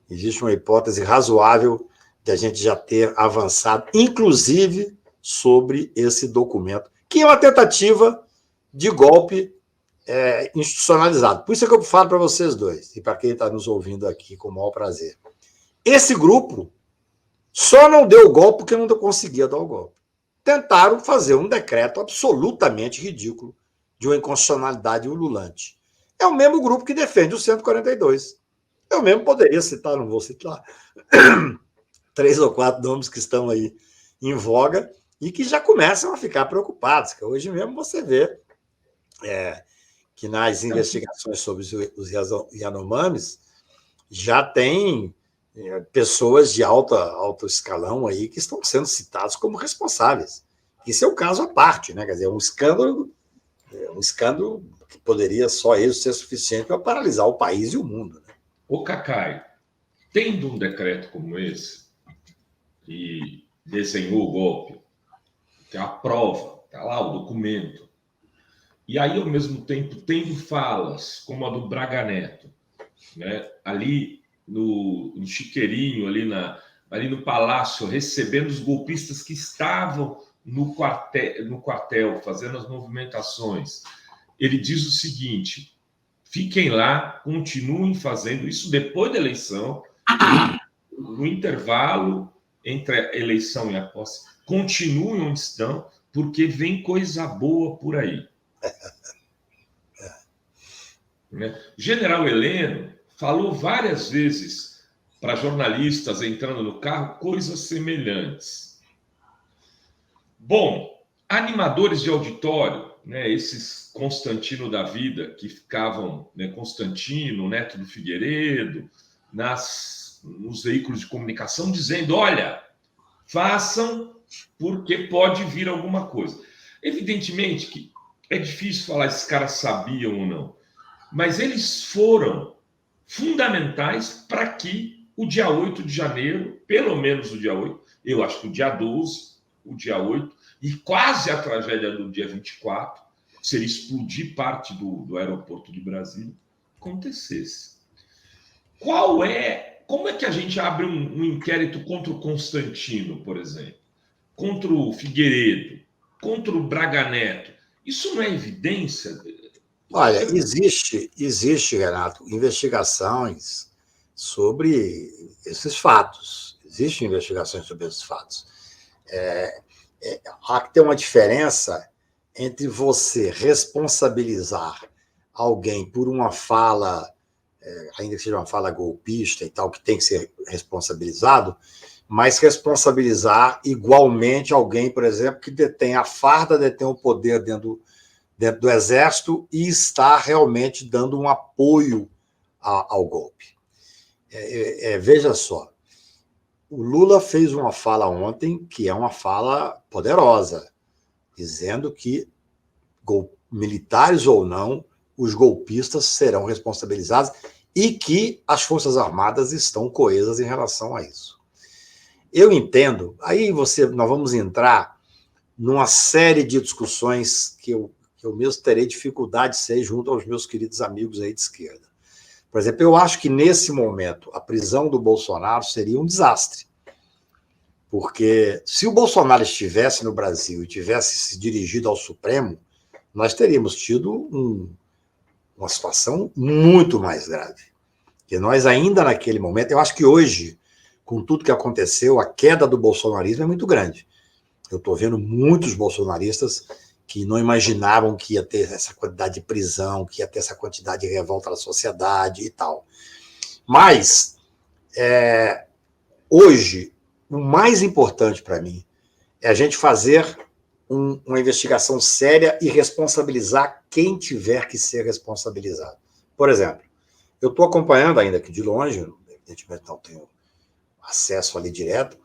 existe uma hipótese razoável de a gente já ter avançado, inclusive sobre esse documento, que é uma tentativa de golpe institucionalizado. Por isso é que eu falo para vocês dois, e para quem está nos ouvindo aqui com o maior prazer. Esse grupo só não deu o golpe porque não conseguia dar o golpe. Tentaram fazer um decreto absolutamente ridículo de uma inconstitucionalidade ululante. É o mesmo grupo que defende o 142. Eu mesmo poderia citar, não vou citar, 3 ou 4 nomes que estão aí em voga e que já começam a ficar preocupados. Que hoje mesmo você vê que nas investigações sobre os Yanomamis já tem pessoas de alto escalão aí que estão sendo citados como responsáveis. Isso é um caso à parte, né? Quer dizer, um escândalo que poderia só isso ser suficiente para paralisar o país e o mundo. Né? Ô, Cacai, tendo um decreto como esse, que desenhou o golpe, tem a prova, está lá o documento, e aí, ao mesmo tempo, tendo falas como a do Braga Neto, né? Ali no Chiqueirinho, ali no Palácio, recebendo os golpistas que estavam no quartel, fazendo as movimentações. Ele diz o seguinte: fiquem lá, continuem fazendo isso depois da eleição, no intervalo entre a eleição e a posse, continuem onde estão, porque vem coisa boa por aí. General Heleno falou várias vezes para jornalistas entrando no carro coisas semelhantes. Bom, animadores de auditório, né, esses Constantino da vida que ficavam, né, Constantino, Neto do Figueiredo, nos veículos de comunicação dizendo, olha, façam porque pode vir alguma coisa. Evidentemente que é difícil falar se esses caras sabiam ou não, mas eles foram fundamentais para que o dia 8 de janeiro, pelo menos o dia 8, eu acho que o dia 12, o dia 8, e quase a tragédia do dia 24, seria explodir parte do aeroporto de Brasília, acontecesse. Como é que a gente abre um inquérito contra o Constantino, por exemplo, contra o Figueiredo, contra o Braga Neto? Isso não é evidência? Olha, existe, Renato, investigações sobre esses fatos. Existem investigações sobre esses fatos. Há que ter uma diferença entre você responsabilizar alguém por uma fala, ainda que seja uma fala golpista e tal, que tem que ser responsabilizado, mas responsabilizar igualmente alguém, por exemplo, que detém a farda, detém o poder dentro do Exército e está realmente dando um apoio ao golpe. Veja só, o Lula fez uma fala ontem que é uma fala poderosa, dizendo que, militares ou não, os golpistas serão responsabilizados e que as Forças Armadas estão coesas em relação a isso. Eu entendo, aí nós vamos entrar numa série de discussões que eu mesmo terei dificuldade de ser junto aos meus queridos amigos aí de esquerda. Por exemplo, eu acho que nesse momento a prisão do Bolsonaro seria um desastre. Porque se o Bolsonaro estivesse no Brasil e tivesse se dirigido ao Supremo, nós teríamos tido uma situação muito mais grave. Porque nós ainda naquele momento, eu acho que hoje, com tudo que aconteceu, a queda do bolsonarismo é muito grande. Eu estou vendo muitos bolsonaristas que não imaginavam que ia ter essa quantidade de prisão, que ia ter essa quantidade de revolta na sociedade e tal. Mas, hoje, o mais importante para mim é a gente fazer uma investigação séria e responsabilizar quem tiver que ser responsabilizado. Por exemplo, eu estou acompanhando ainda aqui de longe, evidentemente não tenho acesso ali direto,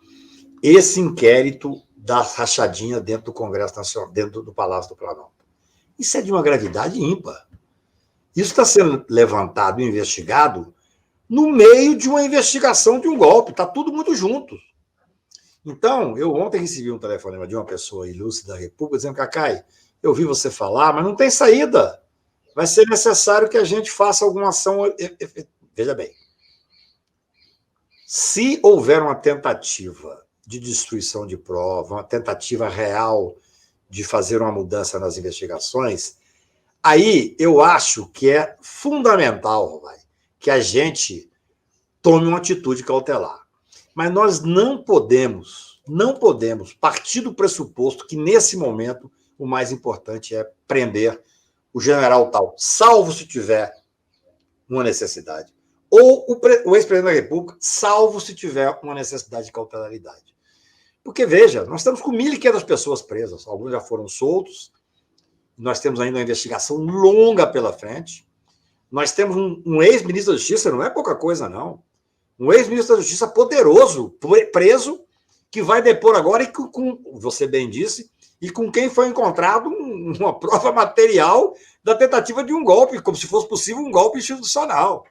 esse inquérito da rachadinha dentro do Congresso Nacional, dentro do Palácio do Planalto. Isso é de uma gravidade ímpar. Isso está sendo levantado e investigado no meio de uma investigação de um golpe. Está tudo muito junto. Então, eu ontem recebi um telefonema de uma pessoa ilustre da República dizendo: Cacai, eu ouvi você falar, mas não tem saída. Vai ser necessário que a gente faça alguma ação. Veja bem, se houver uma tentativa de destruição de prova, uma tentativa real de fazer uma mudança nas investigações, aí eu acho que é fundamental, que a gente tome uma atitude cautelar. Mas nós não podemos partir do pressuposto que, nesse momento, o mais importante é prender o general tal, salvo se tiver uma necessidade. Ou o ex-presidente da República, salvo se tiver uma necessidade de cautelaridade. Porque, veja, nós estamos com 1.500 pessoas presas, alguns já foram soltos, nós temos ainda uma investigação longa pela frente, nós temos um ex-ministro da Justiça, não é pouca coisa, não, um ex-ministro da Justiça poderoso, preso, que vai depor agora, e com, você bem disse, e com quem foi encontrado uma prova material da tentativa de um golpe, como se fosse possível um golpe institucional.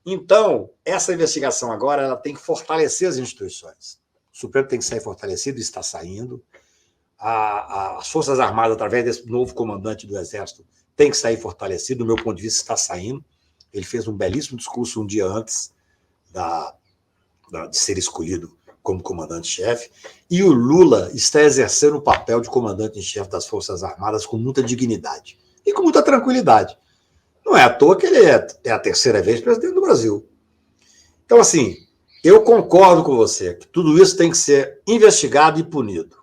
Então, essa investigação agora ela tem que fortalecer as instituições. O Supremo tem que sair fortalecido, está saindo. As Forças Armadas, através desse novo comandante do Exército, tem que sair fortalecido. Do meu ponto de vista, está saindo. Ele fez um belíssimo discurso um dia antes de ser escolhido como comandante-chefe. E o Lula está exercendo o papel de comandante-chefe das Forças Armadas com muita dignidade e com muita tranquilidade. Não é à toa que ele é a terceira vez presidente do Brasil. Então, assim, eu concordo com você que tudo isso tem que ser investigado e punido.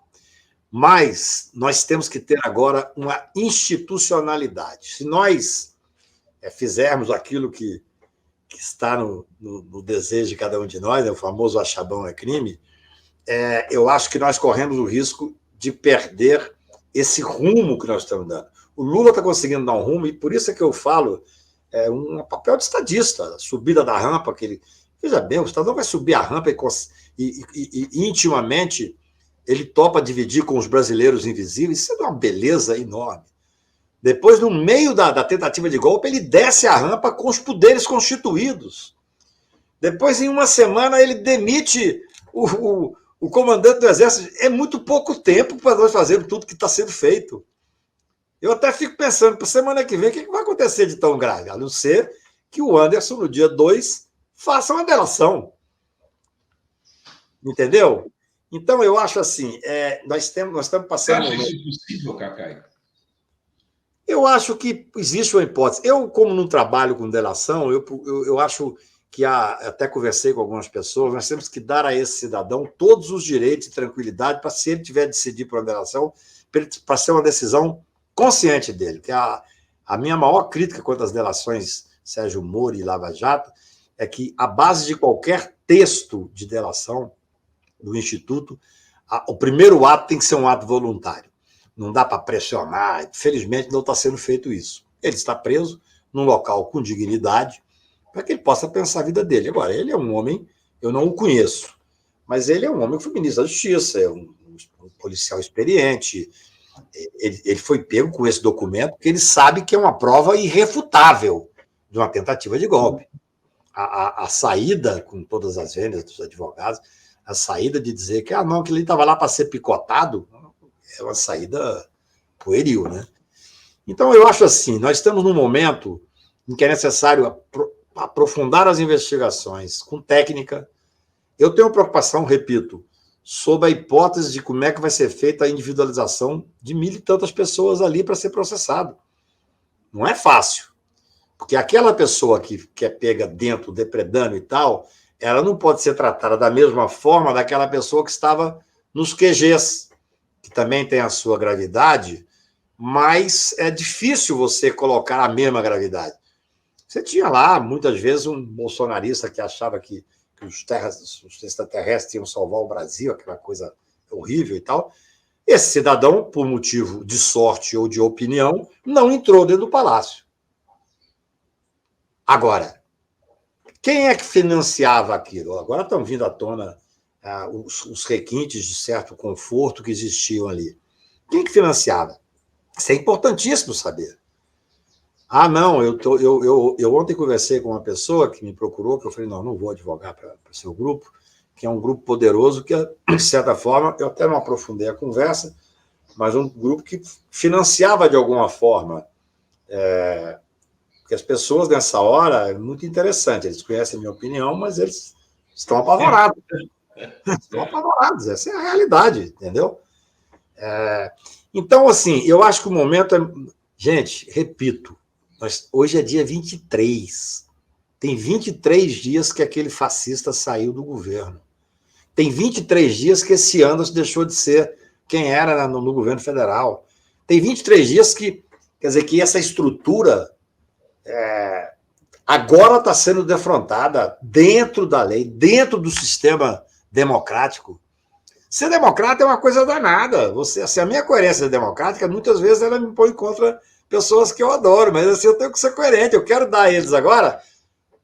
Mas nós temos que ter agora uma institucionalidade. Se nós fizermos aquilo que está no desejo de cada um de nós, o famoso achabão é crime, eu acho que nós corremos o risco de perder esse rumo que nós estamos dando. O Lula está conseguindo dar um rumo, e por isso é que eu falo um papel de estadista, subida da rampa, que ele... Veja bem, o Estadão vai subir a rampa e intimamente ele topa dividir com os brasileiros invisíveis. Isso é uma beleza enorme. Depois, no meio da tentativa de golpe, ele desce a rampa com os poderes constituídos. Depois, em uma semana, ele demite o comandante do Exército. É muito pouco tempo para nós fazermos tudo que está sendo feito. Eu até fico pensando, para a semana que vem, o que vai acontecer de tão grave? A não ser que o Anderson, no dia 2, faça uma delação. Entendeu? Então, eu acho assim, nós estamos passando... Você acha isso possível, Cacai? Eu acho que existe uma hipótese. Eu, como não trabalho com delação, eu acho que até conversei com algumas pessoas, nós temos que dar a esse cidadão todos os direitos e tranquilidade para, se ele tiver de decidir por uma delação, para ser uma decisão consciente dele. Que a minha maior crítica quanto às delações Sérgio Moro e Lava Jato é que a base de qualquer texto de delação do Instituto, o primeiro ato tem que ser um ato voluntário. Não dá para pressionar. Felizmente, não está sendo feito isso. Ele está preso num local com dignidade para que ele possa pensar a vida dele. Agora, ele é um homem, eu não o conheço, mas ele é um homem que foi ministro da Justiça, é um policial experiente. Ele foi pego com esse documento porque ele sabe que é uma prova irrefutável de uma tentativa de golpe. A saída, com todas as vendas dos advogados, a saída de dizer que não, que ele estava lá para ser picotado, é uma saída pueril, né? Então, eu acho assim, nós estamos num momento em que é necessário aprofundar as investigações com técnica. Eu tenho preocupação, repito, sobre a hipótese de como é que vai ser feita a individualização de 1.000 e tantas pessoas ali para ser processado. Não é fácil, porque aquela pessoa que é pega dentro, depredando e tal, ela não pode ser tratada da mesma forma daquela pessoa que estava nos QGs, que também tem a sua gravidade, mas é difícil você colocar a mesma gravidade. Você tinha lá, muitas vezes, um bolsonarista que achava que os extraterrestres iam salvar o Brasil, aquela coisa horrível e tal. Esse cidadão, por motivo de sorte ou de opinião, não entrou dentro do palácio. Agora, quem é que financiava aquilo? Agora estão vindo à tona os requintes de certo conforto que existiam ali. Quem que financiava? Isso é importantíssimo saber. Ah, não, eu ontem conversei com uma pessoa que me procurou, que eu falei, não vou advogar para o seu grupo, que é um grupo poderoso, que, de certa forma, eu até não aprofundei a conversa, mas um grupo que financiava de alguma forma. Porque as pessoas, nessa hora, é muito interessante, eles conhecem a minha opinião, mas eles estão apavorados. Estão apavorados, essa é a realidade, entendeu? Então, assim, eu acho que o momento é... Gente, repito, hoje é dia 23. Tem 23 dias que aquele fascista saiu do governo. Tem 23 dias que esse Anderson deixou de ser quem era no governo federal. Tem 23 dias que, quer dizer, que essa estrutura agora está sendo defrontada dentro da lei, dentro do sistema democrático. Ser democrata é uma coisa danada. Assim, a minha coerência democrática, muitas vezes, ela me põe contra pessoas que eu adoro, mas assim, eu tenho que ser coerente. Eu quero dar a eles agora.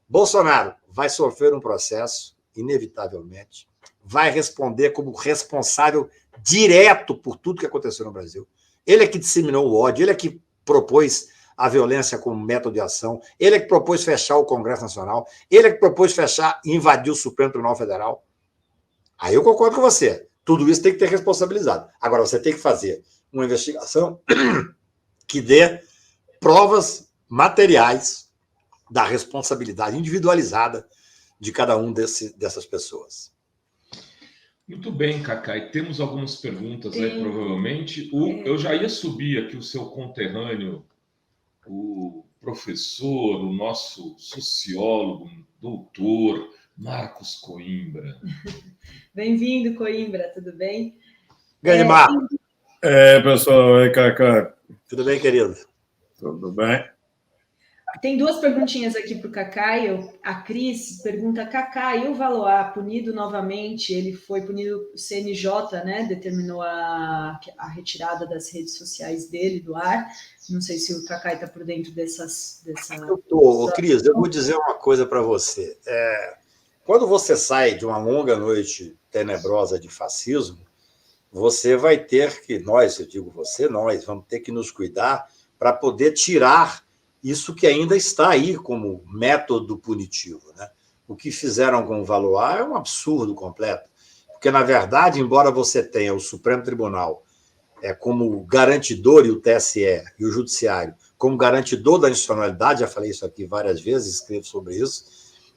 Bolsonaro vai sofrer um processo, inevitavelmente, vai responder como responsável direto por tudo que aconteceu no Brasil. Ele é que disseminou o ódio, ele é que propôs a violência como método de ação, ele é que propôs fechar o Congresso Nacional, ele é que propôs fechar e invadir o Supremo Tribunal Federal. Aí eu concordo com você. Tudo isso tem que ter responsabilizado. Agora, você tem que fazer uma investigação que dê provas materiais da responsabilidade individualizada de cada um dessas pessoas. Muito bem, Cacai. Temos algumas perguntas aí, provavelmente. Eu já ia subir aqui o seu conterrâneo, o professor, o nosso sociólogo, doutor, Marcos Coimbra. Bem-vindo, Coimbra, tudo bem? Grande Marcos. Pessoal, oi, Cacá. Tudo bem, querido? Tudo bem? Tem duas perguntinhas aqui para o Cacai. A Cris pergunta, Cacai, e o Valois punido novamente? Ele foi punido, o CNJ, né? Determinou a retirada das redes sociais dele do ar. Não sei se o Cacai está por dentro dessa... Eu estou. Cris, eu vou dizer uma coisa para você. Quando você sai de uma longa noite tenebrosa de fascismo, você vai ter que, nós vamos ter que nos cuidar para poder tirar isso que ainda está aí como método punitivo, né? O que fizeram com o Valois é um absurdo completo, porque, na verdade, embora você tenha o Supremo Tribunal como garantidor, e o TSE e o Judiciário como garantidor da institucionalidade, já falei isso aqui várias vezes, escrevo sobre isso,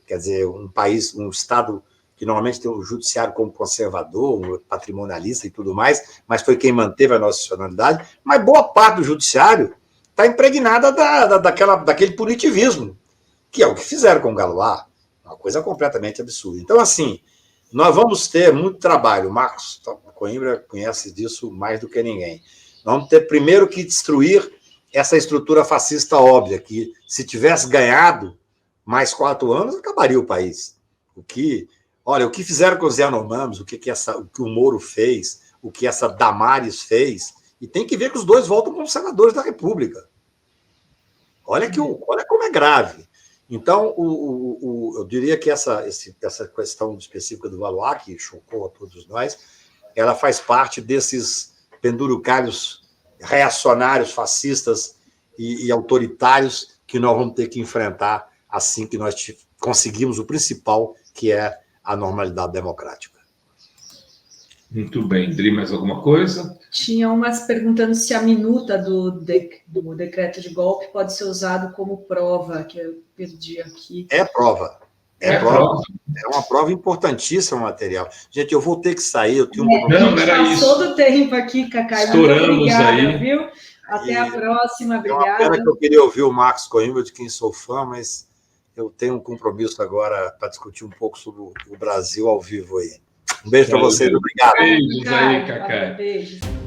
quer dizer, um Estado que normalmente tem o Judiciário como conservador, patrimonialista e tudo mais, mas foi quem manteve a nossa institucionalidade, mas boa parte do Judiciário está impregnada daquele punitivismo, que é o que fizeram com o Valois, uma coisa completamente absurda. Então, assim, nós vamos ter muito trabalho, o Marcos Coimbra conhece disso mais do que ninguém. Nós vamos ter primeiro que destruir essa estrutura fascista óbvia, que se tivesse ganhado mais 4 anos, acabaria o país. O que fizeram com os Yanomamis, o que o Moro fez, o que essa Damares fez, e tem que ver que os dois voltam como senadores da República. Olha como é grave. Então, eu diria que essa questão específica do Valois, que chocou a todos nós, ela faz parte desses pendurucalhos reacionários, fascistas e autoritários que nós vamos ter que enfrentar assim que nós conseguimos o principal, que é a normalidade democrática. Muito bem. Dri, mais alguma coisa? Tinha umas perguntando se a minuta do decreto de golpe pode ser usado como prova, que eu perdi aqui. É prova. É uma prova importantíssima, material. Gente, eu vou ter que sair, eu tenho um problema. Não, era isso. Passou do tempo aqui, Cacai. Estouramos muito obrigada, aí. Viu? Até a próxima, obrigada. É uma pena que eu queria ouvir o Marcos Coimbra, de quem sou fã, mas eu tenho um compromisso agora para discutir um pouco sobre o Brasil ao vivo aí. Um beijo para vocês, obrigado. Beijos aí, Cacá. Beijos.